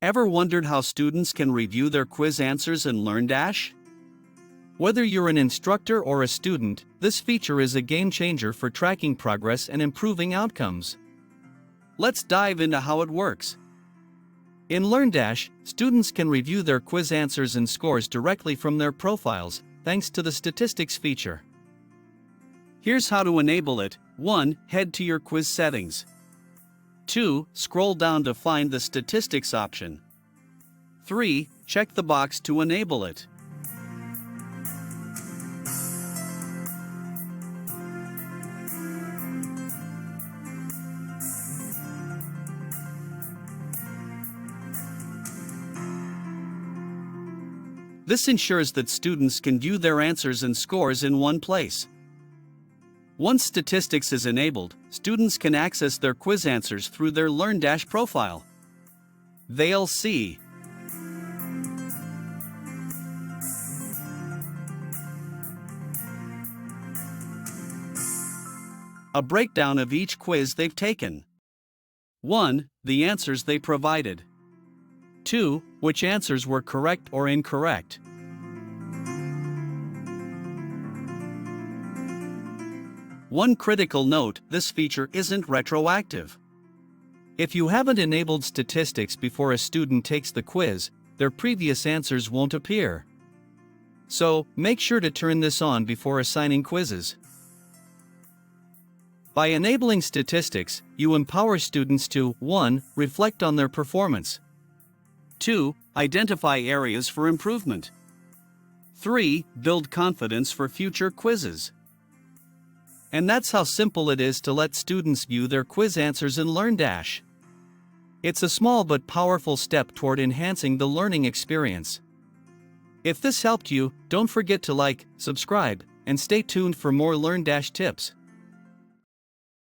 Ever wondered how students can review their quiz answers in LearnDash? Whether you're an instructor or a student, this feature is a game changer for tracking progress and improving outcomes. Let's dive into how it works. In LearnDash, students can review their quiz answers and scores directly from their profiles, thanks to the Statistics feature. Here's how to enable it. 1. Head to your quiz settings. 2. Scroll down to find the Statistics option. 3. Check the box to enable it. This ensures that students can view their answers and scores in one place. Once Statistics is enabled, students can access their quiz answers through their LearnDash profile. They'll see a breakdown of each quiz they've taken. 1. The answers they provided. 2. Which answers were correct or incorrect. One critical note: this feature isn't retroactive. If you haven't enabled Statistics before a student takes the quiz, their previous answers won't appear. So, make sure to turn this on before assigning quizzes. By enabling Statistics, you empower students to 1. Reflect on their performance. 2. Identify areas for improvement. 3. Build confidence for future quizzes. And that's how simple it is to let students view their quiz answers in LearnDash. It's a small but powerful step toward enhancing the learning experience. If this helped you, don't forget to like, subscribe, and stay tuned for more LearnDash tips.